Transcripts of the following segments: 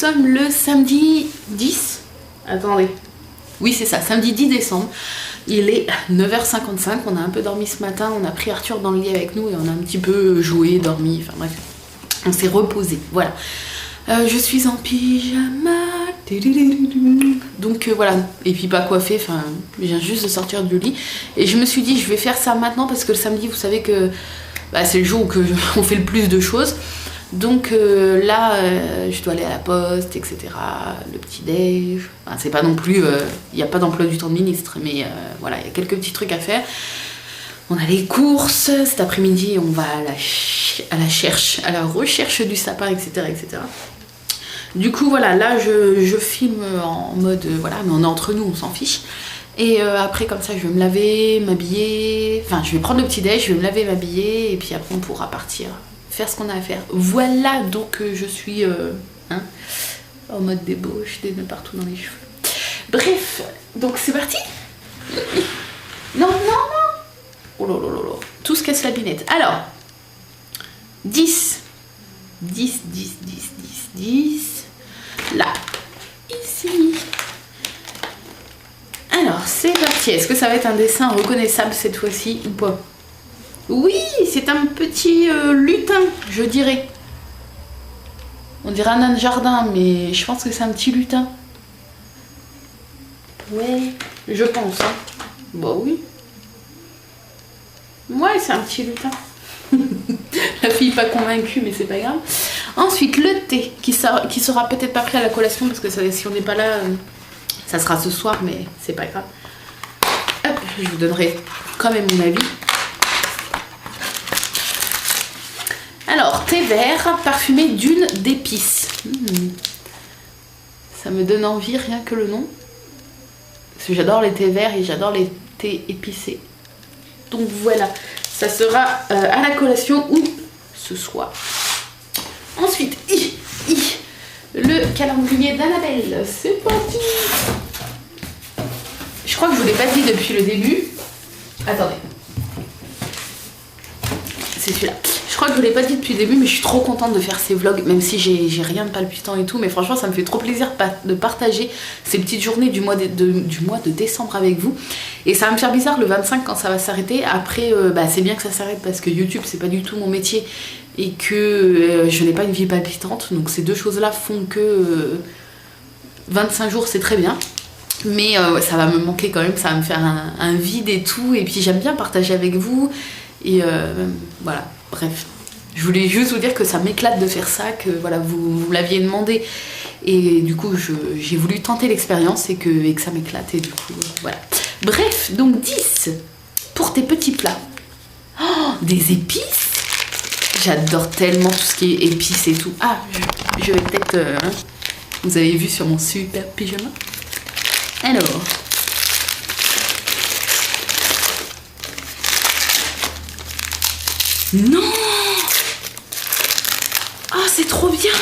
sommes le samedi 10. Attendez. Oui, c'est ça, samedi 10 décembre. Il est 9h55, on a un peu dormi ce matin, on a pris Arthur dans le lit avec nous et on a un petit peu joué, dormi, enfin bref. On s'est reposé, voilà. Je suis en pyjama. Donc voilà, et puis pas coiffée, enfin, je viens juste de sortir du lit. Et je me suis dit, je vais faire ça maintenant parce que le samedi, vous savez que c'est le jour où on fait le plus de choses. Donc là, je dois aller à la poste, etc. Le petit-déj. Enfin, c'est pas non plus. Il n'y a pas d'emploi du temps de ministre, mais voilà, il y a quelques petits trucs à faire. On a les courses. Cet après-midi, on va à la recherche du sapin, etc., etc. Du coup, voilà, là, je filme en mode. Voilà, mais on est entre nous, on s'en fiche. Et après, comme ça, je vais me laver, m'habiller. Enfin, je vais prendre le petit-déj, je vais me laver, m'habiller. Et puis après, on pourra partir. Faire ce qu'on a à faire. Voilà, donc je suis en mode débauche, des nœuds partout dans les cheveux. Bref, donc c'est parti. Non, non, non. Oh là là là là. Tout se casse la binette. Alors, 10. 10, 10, 10, 10, 10. Là. Ici. Alors, c'est parti. Est-ce que ça va être un dessin reconnaissable cette fois-ci ou pas? Oui, c'est un petit lutin, je dirais. On dirait un nain de jardin, mais je pense que c'est un petit lutin. Ouais, je pense. Hein. Bah oui. Ouais, c'est un petit lutin. La fille pas convaincue, mais c'est pas grave. Ensuite, le thé, qui sera peut-être pas pris à la collation, parce que si on n'est pas là, ça sera ce soir, mais c'est pas grave. Hop, je vous donnerai quand même mon avis. Alors, thé vert parfumé d'une d'épices. Ça me donne envie, rien que le nom. Parce que j'adore les thés verts et j'adore les thés épicés. Donc voilà, ça sera à la collation ou ce soir. Ensuite, le calendrier d'Annabelle. C'est parti. Je crois que je vous l'ai pas dit depuis le début. Attendez. C'est celui-là. Je crois que je vous l'ai pas dit depuis le début, mais je suis trop contente de faire ces vlogs, même si j'ai rien de palpitant et tout, mais franchement ça me fait trop plaisir de partager ces petites journées du mois de décembre avec vous. Et ça va me faire bizarre le 25 quand ça va s'arrêter. Après c'est bien que ça s'arrête parce que YouTube c'est pas du tout mon métier et que je n'ai pas une vie palpitante, donc ces deux choses là font que 25 jours c'est très bien. Mais ça va me manquer quand même, ça va me faire un vide et tout, et puis j'aime bien partager avec vous. Et voilà, bref, je voulais juste vous dire que ça m'éclate de faire ça, que voilà, vous l'aviez demandé et du coup j'ai voulu tenter l'expérience et que ça m'éclate et du coup voilà. Bref, donc 10 pour tes petits plats. Oh, des épices. J'adore tellement tout ce qui est épices et tout. Ah, je vais peut-être... vous avez vu sur mon super pyjama. Alors... Non! Ah, c'est trop bien!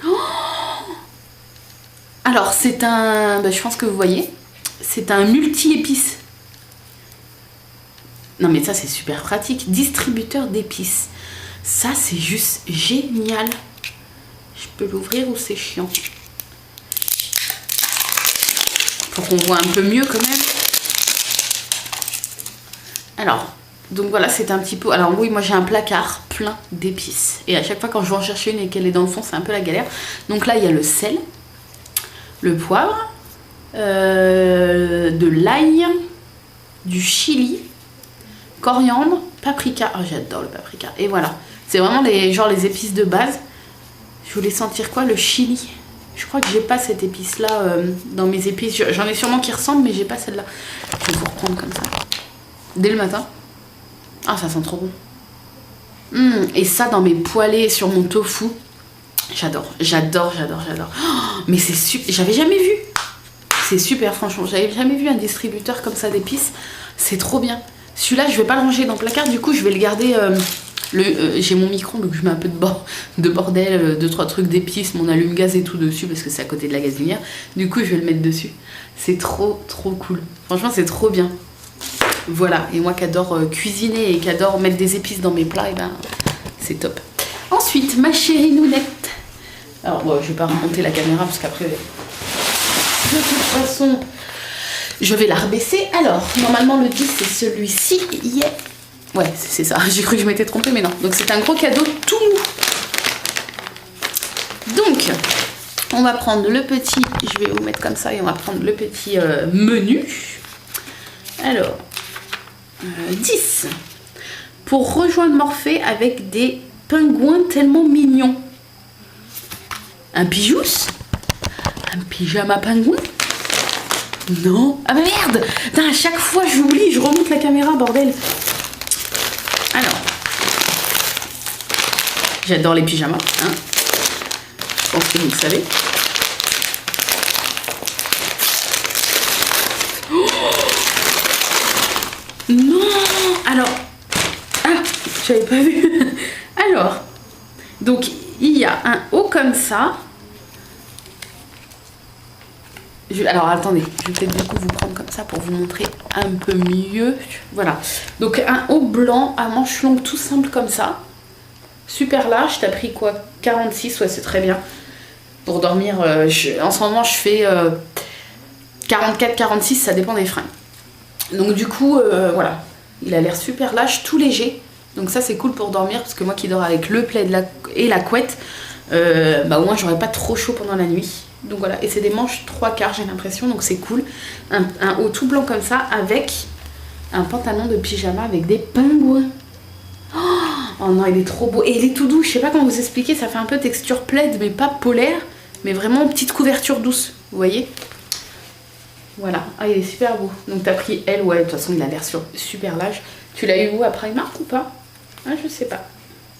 Oh, alors, c'est un... je pense que vous voyez. C'est un multi-épices. Non, mais ça, c'est super pratique. Distributeur d'épices. Ça, c'est juste génial. Je peux l'ouvrir ou c'est chiant? Pour qu'on voit un peu mieux, quand même. Alors... donc voilà, c'est un petit peu... alors oui, moi j'ai un placard plein d'épices. Et à chaque fois quand je vais en chercher une et qu'elle est dans le fond, c'est un peu la galère. Donc là, il y a le sel, le poivre, de l'ail, du chili, coriandre, paprika. Oh, j'adore le paprika. Et voilà, c'est vraiment les épices de base. Je voulais sentir quoi? Le chili. Je crois que j'ai pas cette épice-là dans mes épices. J'en ai sûrement qui ressemblent, mais j'ai pas celle-là. Je vais vous reprendre comme ça. Dès le matin. Ah, ça sent trop bon. Et ça dans mes poêlés sur mon tofu. J'adore, j'adore, j'adore, j'adore. Oh, mais c'est super, j'avais jamais vu. C'est super, franchement. J'avais jamais vu un distributeur comme ça d'épices. C'est trop bien. Celui-là, je vais pas le ranger dans le placard. Du coup, je vais le garder... j'ai mon micro, donc je mets un peu de bordel, 2-3 trucs d'épices, mon allume-gaz et tout dessus, parce que c'est à côté de la gazinière. Du coup, je vais le mettre dessus. C'est trop, trop cool. Franchement, c'est trop bien. Voilà, et moi qui adore cuisiner et qui adore mettre des épices dans mes plats, et ben c'est top. Ensuite, ma chérie Nounette, Alors bon, je vais pas remonter la caméra parce qu'après, de toute façon, je vais la rebaisser. Alors, normalement le 10 c'est celui-ci. Yeah. Ouais, c'est ça. J'ai cru que je m'étais trompée, mais non. Donc c'est un gros cadeau tout mou. Donc, on va prendre le petit, je vais vous mettre comme ça, et on va prendre le petit menu. Alors, 10. Pour rejoindre Morphée avec des pingouins tellement mignons. Un bijous? Un pyjama pingouin? Non. Ah bah merde! Putain, à chaque fois j'oublie, je remonte la caméra, bordel. Alors, j'adore les pyjamas, hein. Je pense que vous le savez. Oh non! Alors, ah, j'avais pas vu. Alors, donc il y a un haut comme ça. Alors attendez, je vais peut-être du coup vous prendre comme ça pour vous montrer un peu mieux. Voilà, donc un haut blanc à manches longues tout simple comme ça. Super large, t'as pris quoi? 46, ouais c'est très bien. Pour dormir, en ce moment je fais 44-46, ça dépend des fringues. Donc du coup, voilà, il a l'air super large, tout léger. Donc ça c'est cool pour dormir, parce que moi qui dors avec le plaid et la couette, bah au moins j'aurais pas trop chaud pendant la nuit. Donc voilà, et c'est des manches 3/4 j'ai l'impression, donc c'est cool. Un haut tout blanc comme ça, avec un pantalon de pyjama avec des pingouins. Oh non, il est trop beau. Et il est tout doux, je sais pas comment vous expliquer, ça fait un peu texture plaid, mais pas polaire, mais vraiment petite couverture douce, vous voyez? Voilà, ah il est super beau. Donc t'as pris L, ouais, de toute façon il a l'air super large. Tu l'as eu où, à Primark ou pas? Ah je sais pas.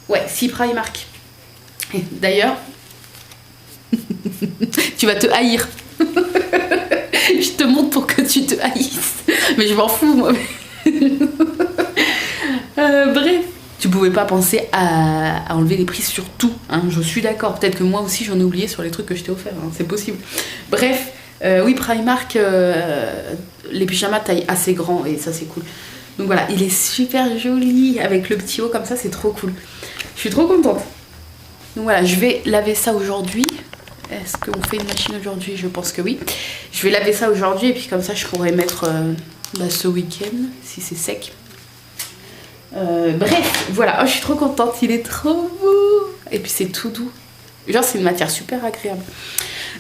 Ouais, si Primark. Et d'ailleurs, tu vas te haïr. Je te montre pour que tu te haïsses. Mais je m'en fous moi. Bref. Tu pouvais pas penser à enlever les prix sur tout, hein, je suis d'accord. Peut-être que moi aussi j'en ai oublié sur les trucs que je t'ai offert, hein, c'est possible. Bref, oui Primark, les pyjamas taille assez grand et ça c'est cool. Donc voilà, il est super joli avec le petit haut comme ça, c'est trop cool. Je suis trop contente. Donc voilà, je vais laver ça aujourd'hui. Est-ce qu'on fait une machine aujourd'hui? Je pense que oui. Je vais laver ça aujourd'hui et puis comme ça je pourrais mettre ce week-end si c'est sec. Bref, voilà, oh, je suis trop contente, il est trop beau. Et puis c'est tout doux. Genre c'est une matière super agréable.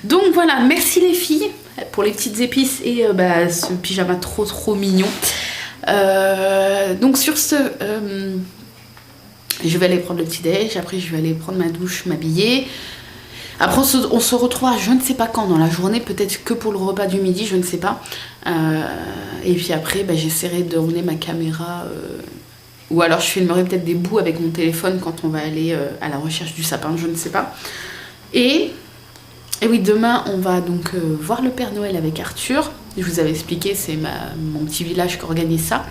Donc voilà, merci les filles pour les petites épices et ce pyjama trop mignon. Donc sur ce, je vais aller prendre le petit déj, après je vais aller prendre ma douche, m'habiller. Après on se retrouvera je ne sais pas quand dans la journée, peut-être que pour le repas du midi, je ne sais pas. Et puis après j'essaierai de rouler ma caméra, ou alors je filmerai peut-être des bouts avec mon téléphone quand on va aller à la recherche du sapin, je ne sais pas. Et oui, demain on va donc voir le Père Noël avec Arthur. Je vous avais expliqué, c'est mon petit village qui organise ça.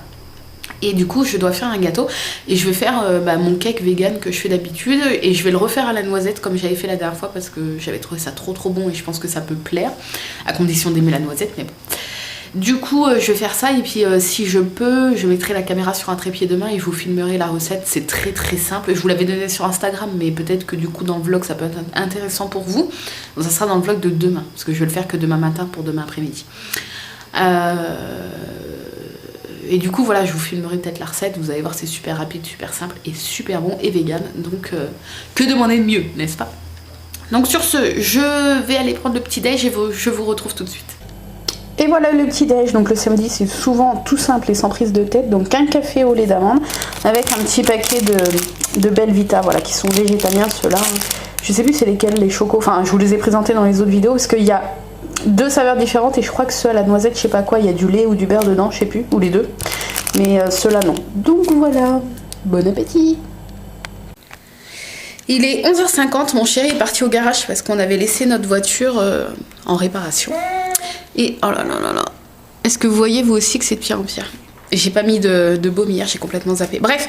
Et du coup je dois faire un gâteau et je vais faire mon cake vegan que je fais d'habitude et je vais le refaire à la noisette comme j'avais fait la dernière fois parce que j'avais trouvé ça trop bon et je pense que ça peut plaire à condition d'aimer la noisette, mais bon. Du coup je vais faire ça et puis si je peux je mettrai la caméra sur un trépied demain et je vous filmerai la recette. C'est très simple, je vous l'avais donné sur Instagram mais peut-être que du coup dans le vlog ça peut être intéressant pour vous. Donc ça sera dans le vlog de demain parce que je vais le faire que demain matin pour demain après-midi. Et du coup voilà, je vous filmerai peut-être la recette, vous allez voir c'est super rapide, super simple et super bon et vegan, donc que demander de mieux, n'est-ce pas? Donc sur ce, je vais aller prendre le petit déj et je vous retrouve tout de suite. Et voilà le petit déj, donc le samedi c'est souvent tout simple et sans prise de tête, donc un café au lait d'amande avec un petit paquet de Belvita, voilà, qui sont végétaliens ceux-là. Je sais plus c'est lesquels, les chocos, enfin je vous les ai présentés dans les autres vidéos parce qu'il y a 2 saveurs différentes et je crois que ceux à la noisette, je sais pas quoi, il y a du lait ou du beurre dedans, je sais plus, ou les deux. Mais ceux-là non. Donc voilà, bon appétit. Il est 11h50, mon chéri est parti au garage parce qu'on avait laissé notre voiture en réparation. Et oh là là là là, est-ce que vous voyez vous aussi que c'est de pire en pire? J'ai pas mis de baume hier, j'ai complètement zappé. Bref,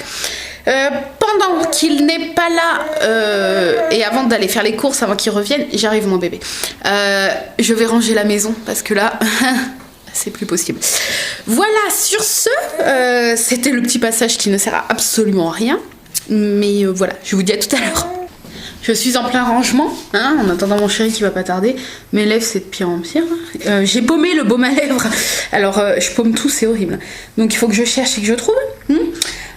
pendant qu'il n'est pas là et avant d'aller faire les courses, avant qu'il revienne, j'arrive mon bébé. Je vais ranger la maison parce que là, c'est plus possible. Voilà, sur ce, c'était le petit passage qui ne sert à absolument rien. Mais voilà, je vous dis à tout à l'heure. Je suis en plein rangement, hein, en attendant mon chéri qui va pas tarder. Mes lèvres, c'est de pire en pire. J'ai paumé le baume à lèvres. Alors, je paume tout, c'est horrible. Donc, il faut que je cherche et que je trouve.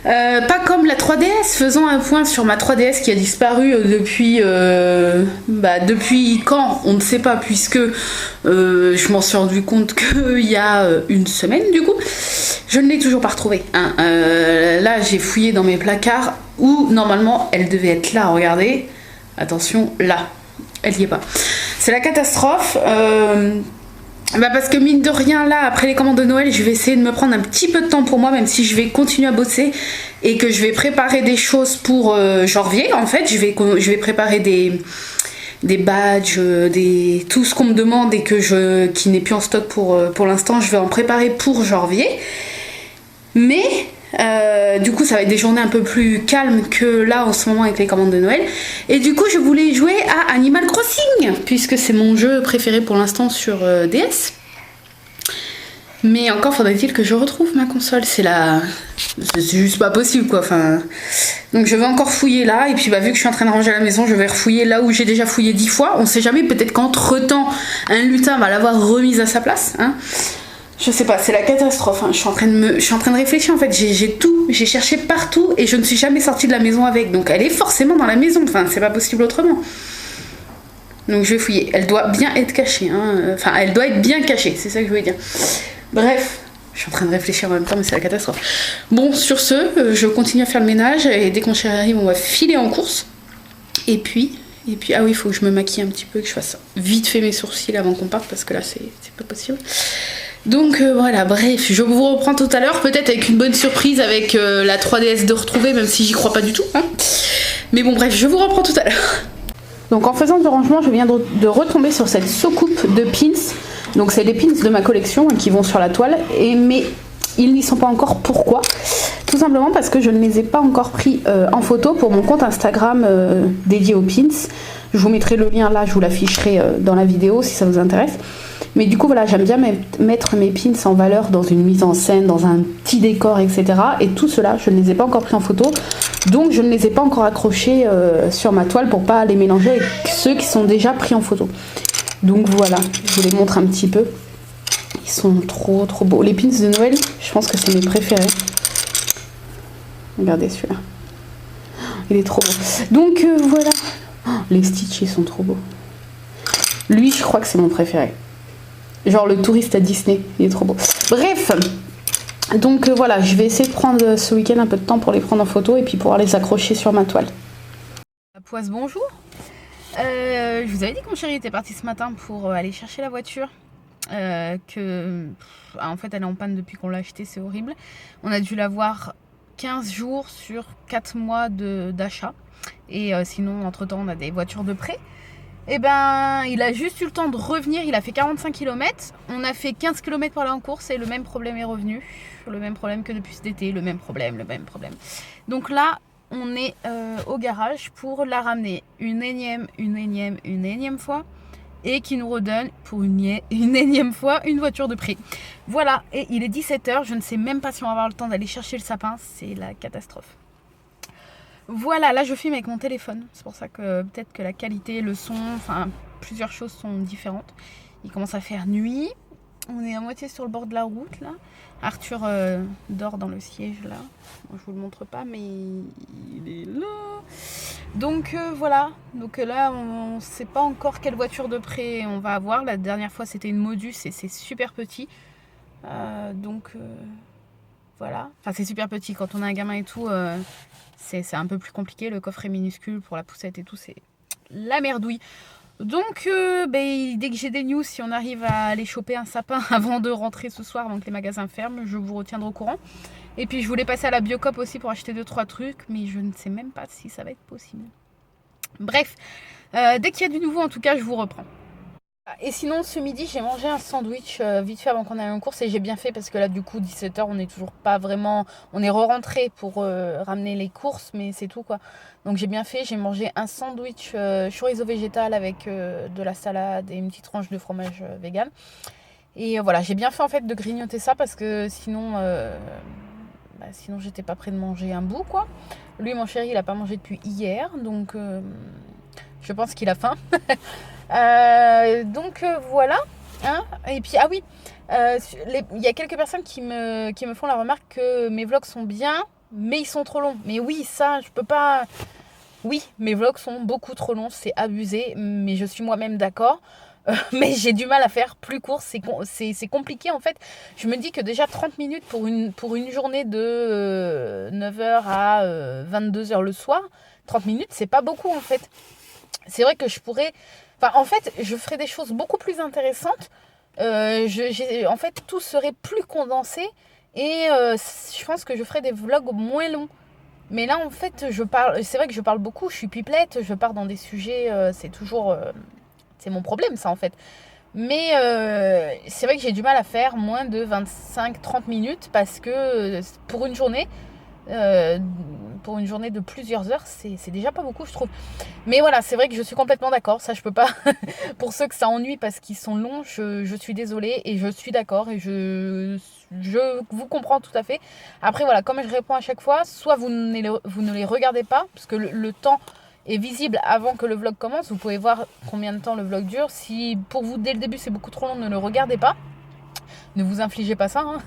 Pas comme la 3DS, faisant un point sur ma 3DS qui a disparu depuis quand, on ne sait pas, puisque je m'en suis rendu compte qu'il y a une semaine du coup. Je ne l'ai toujours pas retrouvée. Hein. Là, j'ai fouillé dans mes placards où normalement elle devait être là, regardez. Attention, là, elle y est pas. C'est la catastrophe. Parce que mine de rien, là, après les commandes de Noël, je vais essayer de me prendre un petit peu de temps pour moi, même si je vais continuer à bosser et que je vais préparer des choses pour janvier. En fait, je vais préparer des badges, tout ce qu'on me demande et qui n'est plus en stock pour l'instant. Je vais en préparer pour janvier. Mais du coup, ça va être des journées un peu plus calmes que là en ce moment avec les commandes de Noël. Et du coup, je voulais jouer à Animal Crossing, puisque c'est mon jeu préféré pour l'instant sur DS. Mais encore faudrait-il que je retrouve ma console. C'est juste pas possible quoi. Enfin, donc je vais encore fouiller là. Et puis vu que je suis en train de ranger à la maison, je vais refouiller là où j'ai déjà fouillé 10 fois. On sait jamais, peut-être qu'entre temps, un lutin va l'avoir remise à sa place. Hein. Je sais pas, c'est la catastrophe. Hein. Je suis en train de réfléchir en fait. J'ai cherché partout et je ne suis jamais sortie de la maison avec. Donc elle est forcément dans la maison. Enfin, c'est pas possible autrement. Donc je vais fouiller. Elle doit bien être cachée. Hein. Enfin, elle doit être bien cachée. C'est ça que je voulais dire. Bref, je suis en train de réfléchir en même temps, mais c'est la catastrophe. Bon, sur ce, je continue à faire le ménage et dès que mon chéri arrive, on va filer en course. Et puis, ah oui, il faut que je me maquille un petit peu, que je fasse vite fait mes sourcils avant qu'on parte parce que là, c'est pas possible. Donc voilà, bref, je vous reprends tout à l'heure, peut-être avec une bonne surprise avec la 3DS de retrouver, même si j'y crois pas du tout. Hein. Mais bon, bref, je vous reprends tout à l'heure. Donc en faisant du rangement, je viens de retomber sur cette soucoupe de pins. Donc c'est les pins de ma collection qui vont sur la toile, mais ils n'y sont pas encore. Pourquoi ? Tout simplement parce que je ne les ai pas encore pris en photo pour mon compte Instagram dédié aux pins. Je vous mettrai le lien là, je vous l'afficherai dans la vidéo si ça vous intéresse. Mais du coup voilà, j'aime bien mettre mes pins en valeur dans une mise en scène, dans un petit décor, etc. Et tout cela, je ne les ai pas encore pris en photo. Donc je ne les ai pas encore accrochés sur ma toile pour pas les mélanger avec ceux qui sont déjà pris en photo. Donc voilà, je vous les montre un petit peu. Ils sont trop beaux. Les pins de Noël, je pense que c'est mes préférés. Regardez celui-là. Il est trop beau. Donc voilà. Oh, les Stitch, ils sont trop beaux. Lui, je crois que c'est mon préféré. Genre le touriste à Disney, il est trop beau. Bref, donc voilà, je vais essayer de prendre ce week-end un peu de temps pour les prendre en photo et puis pouvoir les accrocher sur ma toile. La poisse, bonjour. Je vous avais dit que mon chéri était parti ce matin pour aller chercher la voiture. En fait, elle est en panne depuis qu'on l'a achetée, c'est horrible. On a dû l'avoir 15 jours sur 4 mois d'achat. Et sinon, entre-temps, on a des voitures de prêt. Et ben, il a juste eu le temps de revenir. Il a fait 45 km. On a fait 15 km par là en course et le même problème est revenu. Le même problème que depuis cet été. Le même problème. Donc là, on est au garage pour la ramener une énième fois et qui nous redonne pour une énième fois une voiture de prêt. Voilà, et il est 17h, je ne sais même pas si on va avoir le temps d'aller chercher le sapin, c'est la catastrophe. Voilà, là je filme avec mon téléphone, c'est pour ça que peut-être que la qualité, le son, enfin plusieurs choses sont différentes. Il commence à faire nuit, on est à moitié sur le bord de la route là. Arthur dort dans le siège là. Bon, je vous le montre pas, mais il est là. Donc voilà. Donc là, on ne sait pas encore quelle voiture de prêt on va avoir. La dernière fois, c'était une Modus et c'est super petit. Voilà. Enfin, c'est super petit. Quand on a un gamin et tout, c'est un peu plus compliqué. Le coffre est minuscule pour la poussette et tout. C'est la merdouille. Donc, dès que j'ai des news, si on arrive à aller choper un sapin avant de rentrer ce soir, avant que les magasins ferment, je vous retiendrai au courant. Et puis, je voulais passer à la Biocop aussi pour acheter 2-3 trucs, mais je ne sais même pas si ça va être possible. Bref, dès qu'il y a du nouveau, en tout cas, je vous reprends. Et sinon, ce midi, j'ai mangé un sandwich vite fait avant qu'on aille en course et j'ai bien fait parce que là, du coup, 17h, on n'est toujours pas vraiment... On est re-rentré pour ramener les courses, mais c'est tout, quoi. Donc, j'ai bien fait. J'ai mangé un sandwich chorizo végétal avec de la salade et une petite tranche de fromage vegan. Et voilà, j'ai bien fait, en fait, de grignoter ça parce que sinon, sinon j'étais pas près de manger un bout, quoi. Lui, mon chéri, il a pas mangé depuis hier, donc... Je pense qu'il a faim. Donc voilà. Hein. Et puis, ah oui, il y a quelques personnes qui me font la remarque que mes vlogs sont bien, mais ils sont trop longs. Mais oui, ça, je peux pas... Oui, mes vlogs sont beaucoup trop longs, c'est abusé, mais je suis moi-même d'accord. Mais j'ai du mal à faire plus court, c'est compliqué en fait. Je me dis que déjà 30 minutes pour une journée de 9h à 22h le soir, 30 minutes c'est pas beaucoup en fait. C'est vrai que je pourrais... Enfin en fait je ferais des choses beaucoup plus intéressantes. En fait tout serait plus condensé et je pense que je ferais des vlogs moins longs. Mais là, en fait, c'est vrai que je parle beaucoup, je suis pipelette, je pars dans des sujets, c'est toujours, c'est mon problème, ça, en fait. Mais c'est vrai que j'ai du mal à faire moins de 25-30 minutes parce que euh, pour une journée de plusieurs heures, c'est déjà pas beaucoup, je trouve. Mais voilà, c'est vrai que je suis complètement d'accord, ça, je peux pas. Pour ceux que ça ennuie parce qu'ils sont longs, je suis désolée et je suis d'accord et je vous comprends tout à fait. Après, voilà, comme je réponds à chaque fois, soit vous ne les regardez pas, parce que le temps est visible avant que le vlog commence. Vous pouvez voir combien de temps le vlog dure. Si pour vous, dès le début, c'est beaucoup trop long, ne le regardez pas. Ne vous infligez pas ça. Hein.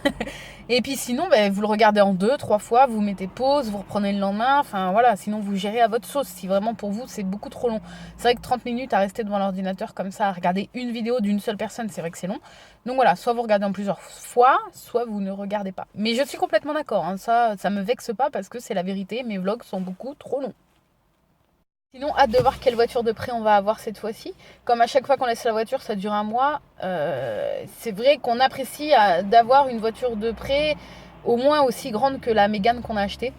Et puis sinon, vous le regardez en 2-3 fois, vous mettez pause, vous reprenez le lendemain. Enfin voilà, sinon vous gérez à votre sauce. Si vraiment pour vous, c'est beaucoup trop long. C'est vrai que 30 minutes à rester devant l'ordinateur comme ça, à regarder une vidéo d'une seule personne, c'est vrai que c'est long. Donc voilà, soit vous regardez en plusieurs fois, soit vous ne regardez pas. Mais je suis complètement d'accord. Hein. Ça me vexe pas parce que c'est la vérité. Mes vlogs sont beaucoup trop longs. Sinon, hâte de voir quelle voiture de prêt on va avoir cette fois-ci. Comme à chaque fois qu'on laisse la voiture, ça dure un mois. C'est vrai qu'on apprécie d'avoir une voiture de prêt au moins aussi grande que la Mégane qu'on a achetée,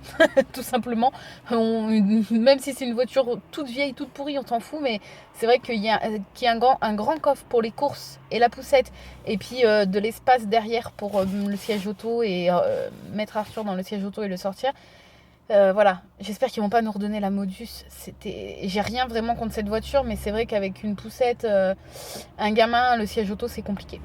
tout simplement. Même si c'est une voiture toute vieille, toute pourrie, on s'en fout, mais c'est vrai qu'il y a un grand coffre pour les courses et la poussette, et puis de l'espace derrière pour le siège auto et mettre Arthur dans le siège auto et le sortir. Voilà, j'espère qu'ils vont pas nous redonner la Modus. J'ai rien vraiment contre cette voiture, mais c'est vrai qu'avec une poussette, un gamin, le siège auto, c'est compliqué.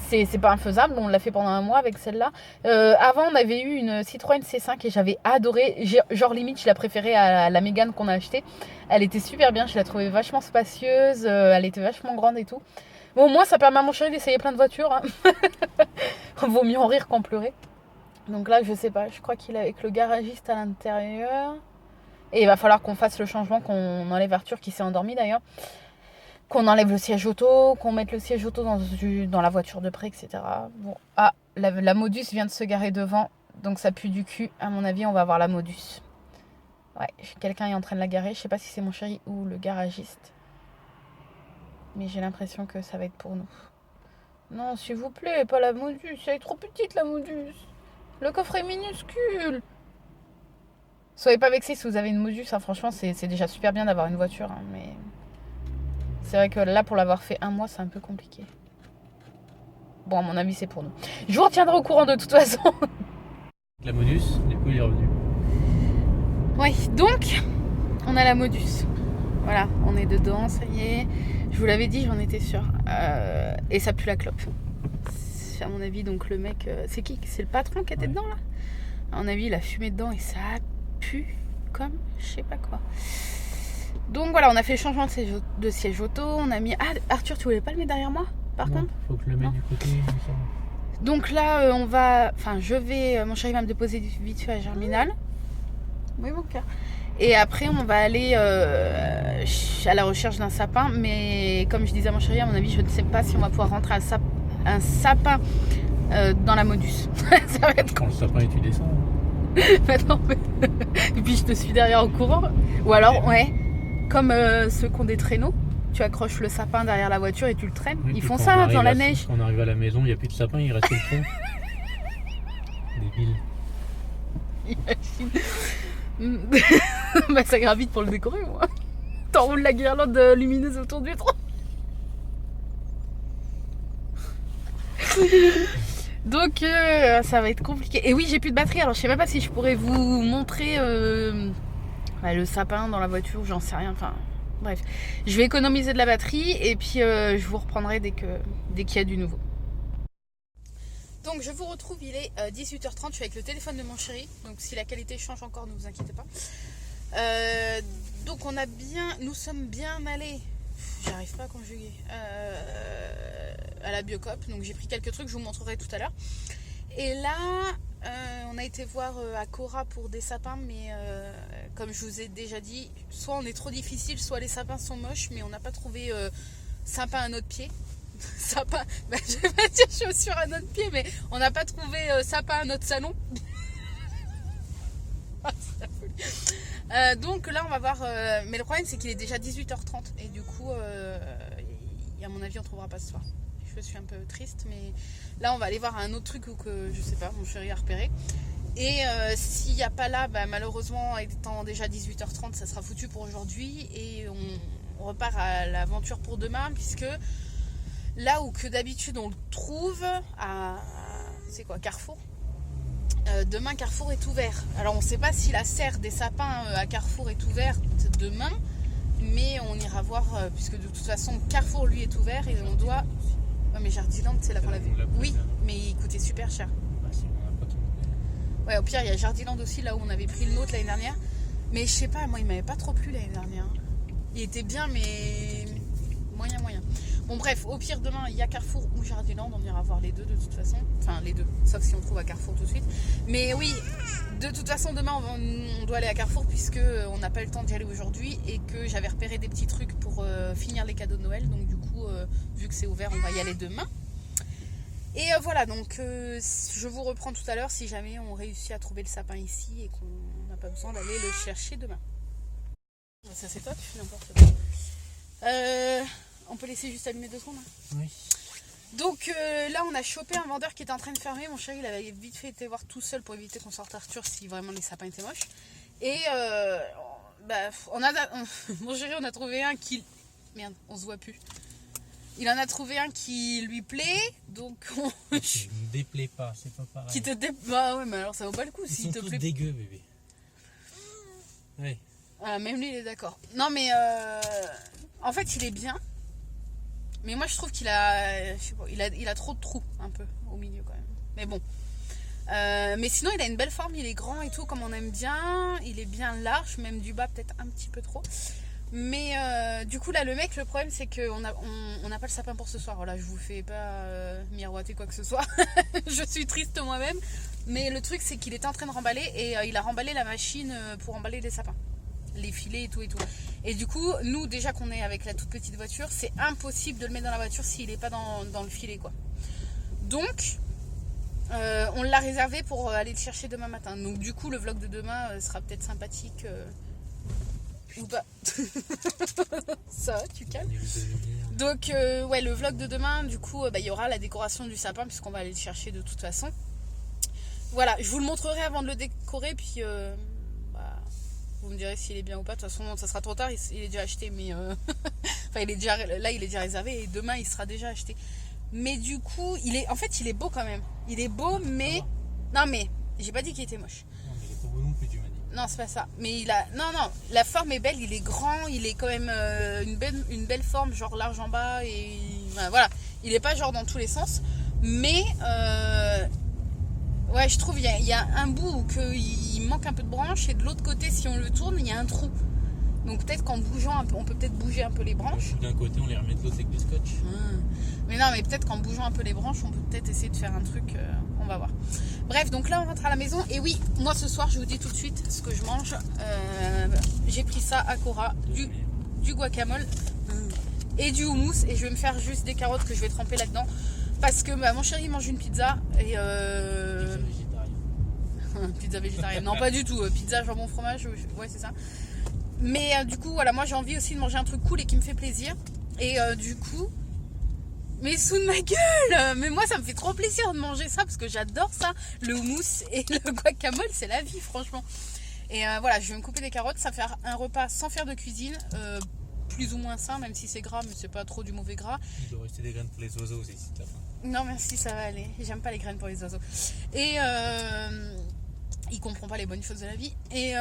C'est pas infaisable, on l'a fait pendant un mois avec celle-là. Avant, on avait eu une Citroën C5 et j'avais adoré. Genre limite, je la préférais à la Mégane qu'on a achetée. Elle était super bien, je la trouvais vachement spacieuse, elle était vachement grande et tout. Bon, au moins, ça permet à mon chéri d'essayer plein de voitures. Hein. Vaut mieux en rire qu'en pleurer. Donc là, je sais pas, je crois qu'il est avec le garagiste à l'intérieur. Et il va falloir qu'on fasse le changement, qu'on enlève Arthur qui s'est endormi d'ailleurs. Qu'on enlève le siège auto, qu'on mette le siège auto dans la voiture de près, etc. Bon, ah, la Modus vient de se garer devant, donc ça pue du cul. À mon avis, on va avoir la Modus. Ouais, quelqu'un est en train de la garer. Je sais pas si c'est mon chéri ou le garagiste. Mais j'ai l'impression que ça va être pour nous. Non, s'il vous plaît, pas la Modus. Elle est trop petite, la Modus. Le coffre est minuscule. Soyez pas vexés si vous avez une Modus. Hein. Franchement, c'est déjà super bien d'avoir une voiture. Hein, mais c'est vrai que là, pour l'avoir fait un mois, c'est un peu compliqué. Bon, à mon avis, c'est pour nous. Je vous retiendrai au courant de toute façon. La Modus, du coup, il est revenu. Oui, donc, on a la Modus. Voilà, on est dedans, ça y est. Je vous l'avais dit, j'en étais sûre. Et ça pue la clope. À mon avis, donc le mec, c'est qui? C'est le patron qui était dedans là. À mon avis, il a fumé dedans et ça pue comme je sais pas quoi. Donc voilà, on a fait le changement de siège auto. On a mis. Ah, Arthur, tu voulais pas le mettre derrière moi par contre? Faut que je le mette du côté. Donc là, on va. Enfin, mon chéri va me déposer vite fait à Germinal. Oui, mon cœur. Et après, on va aller à la recherche d'un sapin. Mais comme je disais à mon chéri, à mon avis, je ne sais pas si on va pouvoir rentrer un sapin dans la Modus. Ça va être quand le sapin et tu descends. non, mais... Et puis je te suis derrière au courant. Ou alors, ouais, comme ceux qui ont des traîneaux, tu accroches le sapin derrière la voiture et tu le traînes. Oui, ils font ça dans la neige. Quand on arrive à la maison, il n'y a plus de sapin, il reste le tronc. Débile. Imagine. Bah ça gravite pour le décorer, moi. T'enroules la guirlande lumineuse autour du tronc. Donc ça va être compliqué. Et oui, j'ai plus de batterie, alors je sais même pas si je pourrais vous montrer le sapin dans la voiture, j'en sais rien. Enfin, bref, je vais économiser de la batterie et puis je vous reprendrai dès qu'il y a du nouveau. Donc je vous retrouve, il est 18h30, je suis avec le téléphone de mon chéri. Donc si la qualité change encore, ne vous inquiétez pas. Donc nous sommes bien allés, j'arrive pas à conjuguer, à la Biocop. Donc j'ai pris quelques trucs, je vous montrerai tout à l'heure. Et là, on a été voir à Cora pour des sapins, mais comme je vous ai déjà dit, soit on est trop difficile, soit les sapins sont moches, mais on n'a pas trouvé sapin à notre pied. Sapin, je vais pas dire chaussures à notre pied, mais on n'a pas trouvé sapin à notre salon. Donc là on va voir, mais le problème c'est qu'il est déjà 18h30 et du coup à mon avis on trouvera pas ce soir. Je suis un peu triste, mais là on va aller voir un autre truc que je sais pas, mon chéri a repéré. Et s'il n'y a pas là, malheureusement étant déjà 18h30 ça sera foutu pour aujourd'hui et on repart à l'aventure pour demain, puisque là où que d'habitude on le trouve à c'est quoi, Carrefour. Demain Carrefour est ouvert. Alors on ne sait pas si la serre des sapins à Carrefour est ouverte demain, mais on ira voir puisque de toute façon Carrefour lui est ouvert et on doit... Ouais, mais Jardiland c'est là qu'on l'a vu. Oui, mais il coûtait super cher. Ouais, au pire il y a Jardiland aussi, là où on avait pris le nôtre l'année dernière. Mais je sais pas, moi il m'avait pas trop plu l'année dernière. Il était bien mais moyen. Bon bref, au pire demain il y a Carrefour ou Jardiland, on ira voir les deux de toute façon. Enfin les deux, sauf si on trouve à Carrefour tout de suite. Mais oui, de toute façon demain on doit aller à Carrefour puisque on n'a pas eu le temps d'y aller aujourd'hui et que j'avais repéré des petits trucs pour finir les cadeaux de Noël. Donc du coup, vu que c'est ouvert, on va y aller demain. Et voilà, donc je vous reprends tout à l'heure si jamais on réussit à trouver le sapin ici et qu'on n'a pas besoin d'aller le chercher demain. Ça c'est toi, tu fais n'importe quoi. On peut laisser juste allumer 2 secondes hein. Oui. Donc là on a chopé un vendeur qui était en train de fermer. Mon chéri il avait vite fait été voir tout seul pour éviter qu'on sorte Arthur si vraiment les sapins étaient moches. Et mon chéri on a trouvé un qui... Merde, on se voit plus. Il en a trouvé un qui lui plaît, donc Ne me déplaît pas, c'est pas pareil. Qui te Bah ouais, mais alors ça vaut pas le coup Ils s'il sont te tous plaît. dégueux, bébé. Ouais. Voilà, même lui il est d'accord. Non mais en fait il est bien. Mais moi je trouve qu'il a, je sais pas, il a trop de trous un peu au milieu quand même. Mais bon. Mais sinon il a une belle forme, il est grand et tout comme on aime bien. Il est bien large, même du bas peut-être un petit peu trop. Mais du coup là le mec, le problème c'est qu'on n'a pas le sapin pour ce soir. Voilà, je vous fais pas miroiter quoi que ce soit. Je suis triste moi-même. Mais le truc c'est qu'il était en train de remballer et il a remballé la machine pour emballer les sapins. Les filets et tout et tout. Et du coup, nous déjà qu'on est avec la toute petite voiture, c'est impossible de le mettre dans la voiture s'il n'est pas dans le filet quoi. Donc, on l'a réservé pour aller le chercher demain matin. Donc du coup, le vlog de demain sera peut-être sympathique ou pas. Ça, tu calmes. Donc ouais, le vlog de demain, du coup, il y aura la décoration du sapin puisqu'on va aller le chercher de toute façon. Voilà, je vous le montrerai avant de le décorer, puis vous me direz s'il est bien ou pas. De toute façon, ça sera trop tard, il est déjà acheté, mais enfin, il est déjà réservé et demain il sera déjà acheté. Mais du coup, il est beau quand même. Il est beau, mais non, mais j'ai pas dit qu'il était moche. Non, mais il est pas beau non plus, tu m'as dit. Non, c'est pas ça. Mais non, la forme est belle. Il est grand, il est quand même une belle forme, genre large en bas et voilà. Il est pas genre dans tous les sens, mais ouais, je trouve il y a un bout où il manque un peu de branches et de l'autre côté, si on le tourne, il y a un trou. Donc peut-être qu'en bougeant un peu, on peut peut-être bouger un peu les branches. D'un côté, on les remet de l'autre avec du scotch. Mais non, mais peut-être qu'en bougeant un peu les branches, on peut peut-être essayer de faire un truc. On va voir. Bref, donc là, on rentre à la maison. Et oui, moi ce soir, je vous dis tout de suite ce que je mange. J'ai pris ça à Cora, du guacamole et du houmous. Et je vais me faire juste des carottes que je vais tremper là-dedans. Parce que mon chéri mange une pizza. Et Pizza végétarienne. pizza végétarienne. Non, pas du tout. Pizza, jambon, fromage. Ouais, c'est ça. Mais du coup, voilà, moi j'ai envie aussi de manger un truc cool et qui me fait plaisir. Et du coup, mais sous de ma gueule. Mais moi, ça me fait trop plaisir de manger ça parce que j'adore ça. Le houmous et le guacamole, c'est la vie, franchement. Et voilà, je vais me couper des carottes. Ça fait un repas sans faire de cuisine. Plus ou moins sain, même si c'est gras, mais c'est pas trop du mauvais gras. Il doit rester des graines pour les oiseaux aussi, si t'as faim. Non, merci, ça va aller. J'aime pas les graines pour les oiseaux. Et il comprend pas les bonnes choses de la vie. Et,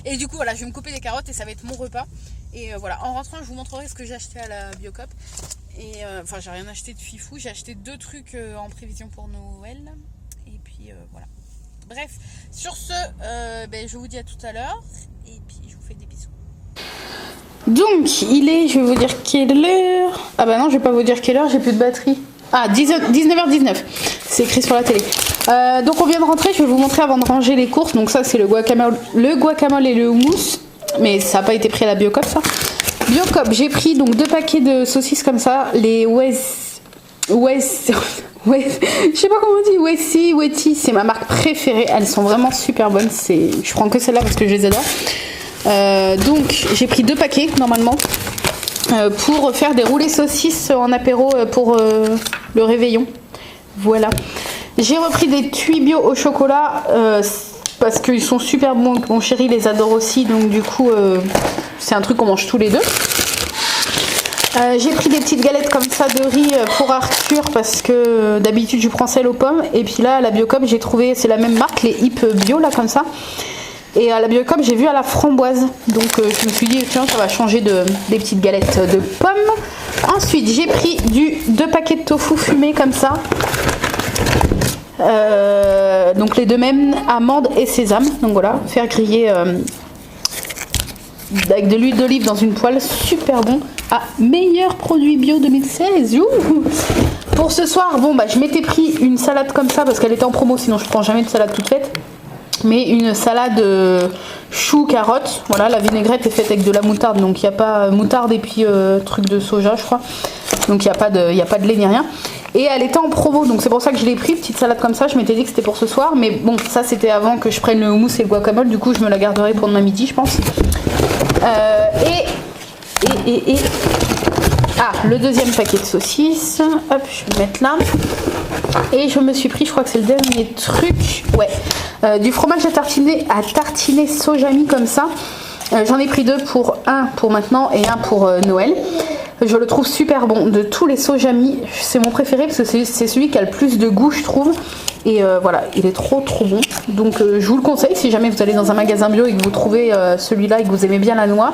et du coup, voilà, je vais me couper des carottes et ça va être mon repas. Et voilà, en rentrant, je vous montrerai ce que j'ai acheté à la Biocop. Et enfin, j'ai rien acheté de fifou. J'ai acheté 2 trucs en prévision pour Noël. Et puis voilà. Bref, sur ce, je vous dis à tout à l'heure. Et puis, je vous fais des bisous. Donc, il est, je vais vous dire quelle heure. Ah bah non, je vais pas vous dire quelle heure, j'ai plus de batterie. Ah, 19h19, c'est écrit sur la télé. Donc on vient de rentrer, je vais vous montrer avant de ranger les courses. Donc ça c'est le guacamole et le houmous. Mais ça n'a pas été pris à la Biocop ça. Biocop, j'ai pris donc 2 paquets de saucisses comme ça. Les je sais pas comment on dit, Wetty, c'est ma marque préférée. Elles sont vraiment super bonnes. Je prends que celle-là parce que je les adore. Donc j'ai pris 2 paquets normalement. Pour faire des roulés saucisses en apéro pour le réveillon. Voilà. J'ai repris des tuis bio au chocolat parce qu'ils sont super bons. Mon chéri les adore aussi, donc du coup c'est un truc qu'on mange tous les deux. J'ai pris des petites galettes comme ça de riz pour Arthur parce que d'habitude je prends celle aux pommes. Et puis là à la Biocop j'ai trouvé, c'est la même marque, les Hip Bio là comme ça. Et à la Biocop, j'ai vu à la framboise. Donc je me suis dit, tiens, ça va changer des petites galettes de pommes. Ensuite, j'ai pris 2 paquets de tofu fumé comme ça. Donc les 2 mêmes, amandes et sésame. Donc voilà, faire griller avec de l'huile d'olive dans une poêle. Super bon. Ah, meilleur produit bio 2016. Ouh. Pour ce soir, bon, je m'étais pris une salade comme ça parce qu'elle était en promo. Sinon, je prends jamais de salade toute faite. Mais une salade choux, carottes. Voilà, la vinaigrette est faite avec de la moutarde. Donc il n'y a pas moutarde et puis truc de soja, je crois. Donc il n'y a pas de lait ni rien. Et elle était en promo. Donc c'est pour ça que je l'ai pris. Petite salade comme ça. Je m'étais dit que c'était pour ce soir. Mais bon, ça c'était avant que je prenne le houmous et le guacamole. Du coup, je me la garderai pour demain midi, je pense. Ah, le 2e paquet de saucisses. Hop, je vais le mettre là. Et je me suis pris, je crois que c'est le dernier truc. Ouais. Du fromage à tartiner sojami comme ça. J'en ai pris 2 un pour maintenant et un pour Noël. Je le trouve super bon. De tous les sojami, c'est mon préféré parce que c'est celui qui a le plus de goût, je trouve. Et voilà, il est trop bon. Donc je vous le conseille si jamais vous allez dans un magasin bio et que vous trouvez celui-là et que vous aimez bien la noix.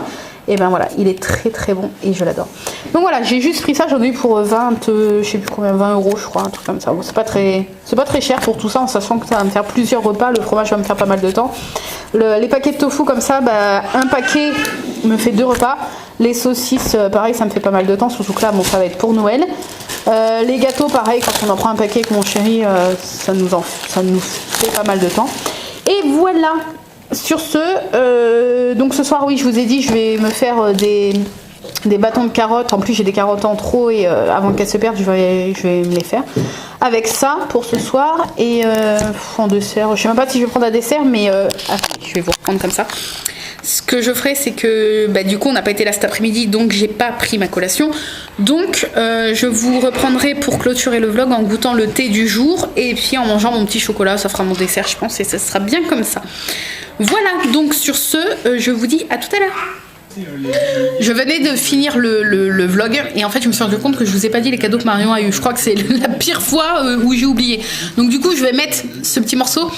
Et ben voilà, il est très bon et je l'adore. Donc voilà, j'ai juste pris ça, j'en ai eu pour 20, je sais plus combien, 20 € je crois, un truc comme ça. Bon, c'est pas très cher pour tout ça, en sachant que ça va me faire plusieurs repas. Le fromage va me faire pas mal de temps. Les paquets de tofu comme ça, un paquet me fait 2 repas. Les saucisses, pareil, ça me fait pas mal de temps, surtout que là, bon, ça va être pour Noël. Les gâteaux, pareil, quand on en prend un paquet avec mon chéri, ça nous fait pas mal de temps. Et voilà. Sur ce, donc ce soir, oui, je vous ai dit, je vais me faire des bâtons de carottes. En plus, j'ai des carottes en trop et avant qu'elles se perdent, je vais me les faire. Avec ça pour ce soir et en dessert. Je sais même pas si je vais prendre un dessert, mais je vais vous reprendre comme ça. Ce que je ferai, c'est que du coup on n'a pas été là cet après-midi, donc j'ai pas pris ma collation. Donc je vous reprendrai pour clôturer le vlog en goûtant le thé du jour et puis en mangeant mon petit chocolat. Ça fera mon dessert, je pense, et ça sera bien comme ça. Voilà, donc sur ce, je vous dis à tout à l'heure. Je venais de finir le vlog et en fait je me suis rendu compte que je vous ai pas dit les cadeaux que Marion a eu. Je crois que c'est la pire fois où j'ai oublié. Donc du coup je vais mettre ce petit morceau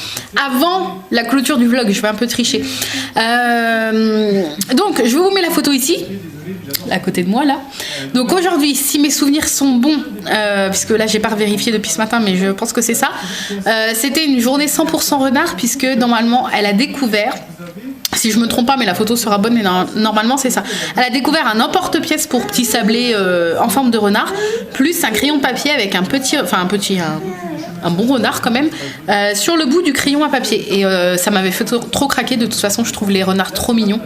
avant la clôture du vlog. Je vais un peu tricher. Donc je vous mets la photo ici, à côté de moi là. Donc aujourd'hui, si mes souvenirs sont bons, puisque là j'ai pas vérifié depuis ce matin, mais je pense que c'est ça. C'était une journée 100% renard puisque normalement elle a découvert. Si je me trompe pas, mais la photo sera bonne, mais normalement c'est ça. Elle a découvert un emporte-pièce pour petit sablé en forme de renard, plus un crayon papier avec un bon renard quand même, sur le bout du crayon à papier. Et ça m'avait fait trop craquer, de toute façon je trouve les renards trop mignons.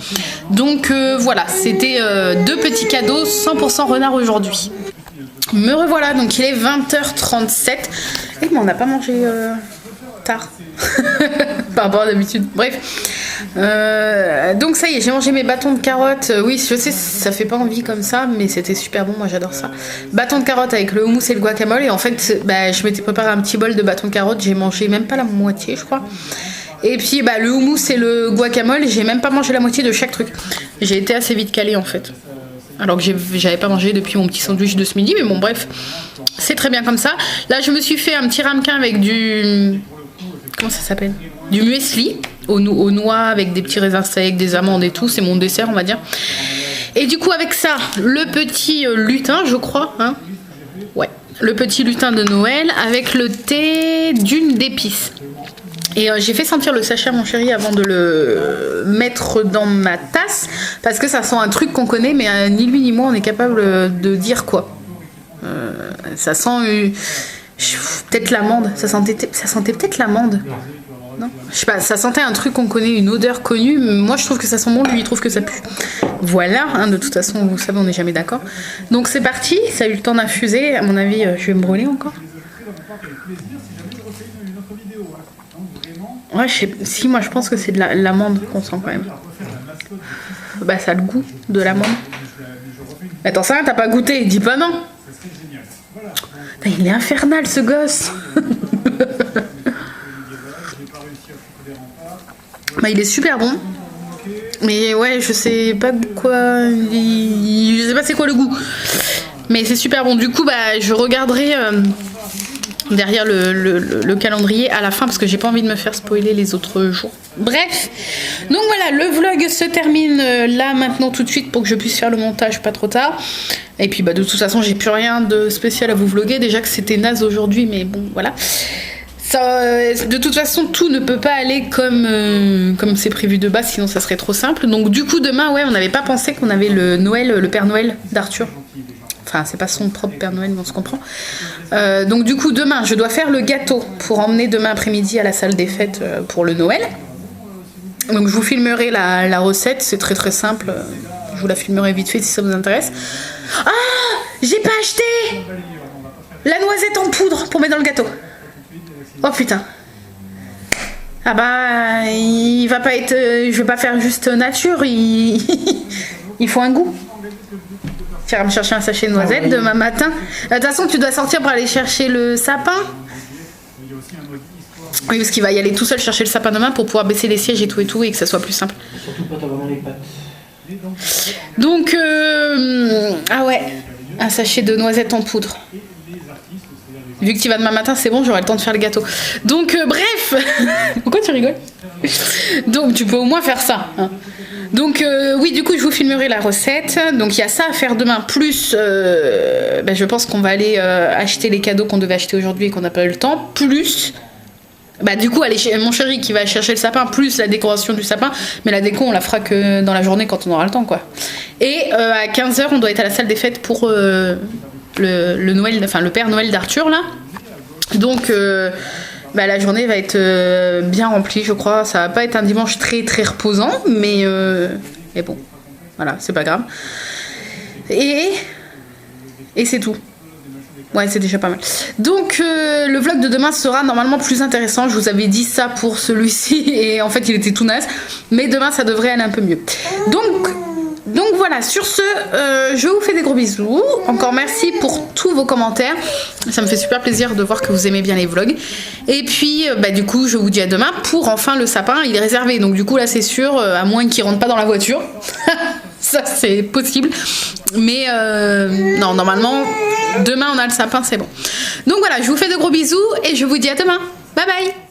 Donc voilà, c'était 2 petits cadeaux 100% renard aujourd'hui. Me revoilà, donc il est 20h37. Et mais on n'a pas mangé tard par rapport à d'habitude. Bref. Donc ça y est, j'ai mangé mes bâtons de carottes. Oui, je sais, ça fait pas envie comme ça, mais c'était super bon, moi j'adore ça. Bâtons de carottes avec le houmous et le guacamole. Et en fait, je m'étais préparé un petit bol de bâtons de carottes. J'ai mangé même pas la moitié, je crois. Et puis le houmous et le guacamole, j'ai même pas mangé la moitié de chaque truc. J'ai été assez vite calée en fait. Alors que j'avais pas mangé depuis mon petit sandwich de ce midi, mais bon bref, c'est très bien comme ça. Là je me suis fait un petit ramequin avec du... Comment ça s'appelle ? Du muesli aux noix avec des petits raisins secs, des amandes et tout. C'est mon dessert, on va dire. Et du coup, avec ça, le petit lutin, je crois. Hein, ouais, le petit lutin de Noël avec le thé d'une d'épices. Et j'ai fait sentir le sachet à mon chéri avant de le mettre dans ma tasse, parce que ça sent un truc qu'on connaît, mais ni lui ni moi on est capable de dire quoi. Ça sent peut-être l'amande, ça sentait peut-être l'amande. Non, je sais pas, ça sentait un truc qu'on connaît, une odeur connue. Moi je trouve que ça sent bon, lui il trouve que ça pue. Voilà, hein, de toute façon vous savez on n'est jamais d'accord. Donc c'est parti, ça a eu le temps d'infuser. À mon avis je vais me brûler encore. Ouais, si moi je pense que c'est de l'amande qu'on sent quand même. Bah ça a le goût de l'amande. Attends, ça t'as pas goûté, dis pas non. Il est infernal ce gosse. Bah, il est super bon. Mais ouais, je sais pas quoi. Je sais pas c'est quoi le goût. Mais c'est super bon. Du coup, bah, je regarderai derrière le calendrier à la fin parce que j'ai pas envie de me faire spoiler les autres jours. Bref, donc voilà, le vlog se termine là maintenant tout de suite pour que je puisse faire le montage pas trop tard. Et puis bah de toute façon j'ai plus rien de spécial à vous vlogger, déjà que c'était naze aujourd'hui, mais bon voilà. Ça, de toute façon tout ne peut pas aller comme c'est prévu de base, sinon ça serait trop simple. Donc du coup demain ouais on n'avait pas pensé qu'on avait le Père Noël d'Arthur. Enfin, c'est pas son propre Père Noël, mais on se comprend. Donc du coup, demain, je dois faire le gâteau pour emmener demain après-midi à la salle des fêtes pour le Noël. Donc je vous filmerai la recette, c'est très très simple. Je vous la filmerai vite fait si ça vous intéresse. Ah, j'ai pas acheté la noisette en poudre pour mettre dans le gâteau. Oh putain. Ah bah, il va pas être... je vais pas faire juste nature, il faut un goût. Tu iras me chercher un sachet de noisettes demain matin. De toute façon, tu dois sortir pour aller chercher le sapin. Oui, parce qu'il va y aller tout seul chercher le sapin demain pour pouvoir baisser les sièges et tout et que ça soit plus simple. Surtout quand t'as vraiment les pattes. Donc, ah ouais, un sachet de noisettes en poudre. Vu que tu vas demain matin, c'est bon, j'aurai le temps de faire le gâteau. Donc, bref. Pourquoi tu rigoles? Donc, tu peux au moins faire ça. Hein. Donc, oui, du coup, je vous filmerai la recette. Donc, il y a ça à faire demain. Plus, ben, je pense qu'on va aller acheter les cadeaux qu'on devait acheter aujourd'hui et qu'on n'a pas eu le temps. Plus, bah, du coup, aller chez mon chéri qui va chercher le sapin. Plus la décoration du sapin. Mais la déco, on la fera que dans la journée quand on aura le temps, quoi. Et à 15h, on doit être à la salle des fêtes pour le Noël, enfin, le Père Noël d'Arthur, là. Donc... bah, la journée va être bien remplie, je crois. Ça va pas être un dimanche très très reposant, mais bon, voilà, c'est pas grave. Et c'est tout. Ouais, c'est déjà pas mal. Donc le vlog de demain sera normalement plus intéressant. Je vous avais dit ça pour celui-ci et en fait il était tout naze. Mais demain ça devrait aller un peu mieux. Donc voilà, sur ce, je vous fais des gros bisous. Encore merci pour tous vos commentaires. Ça me fait super plaisir de voir que vous aimez bien les vlogs. Et puis, bah, du coup, je vous dis à demain pour enfin le sapin. Il est réservé. Donc du coup, là, c'est sûr, à moins qu'il rentre pas dans la voiture. Ça, c'est possible. Mais non, normalement, demain, on a le sapin, c'est bon. Donc voilà, je vous fais de gros bisous et je vous dis à demain. Bye bye!